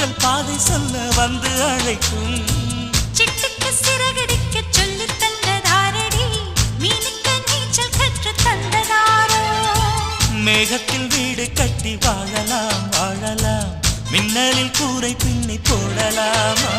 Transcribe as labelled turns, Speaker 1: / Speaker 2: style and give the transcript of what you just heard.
Speaker 1: காதல் பாதை சொல்ல வந்து அழைக்கும்.
Speaker 2: சிட்டுக்கு சிறகடிக்க சொல்லி தந்ததாரடி, மீனுக்கு நீச்சல் கற்று தந்ததாரோ.
Speaker 1: மேகத்தில் வீடு கட்டி வாழலாம் வாழலாம், மின்னலில் கூரை பின்னி போடலாமா?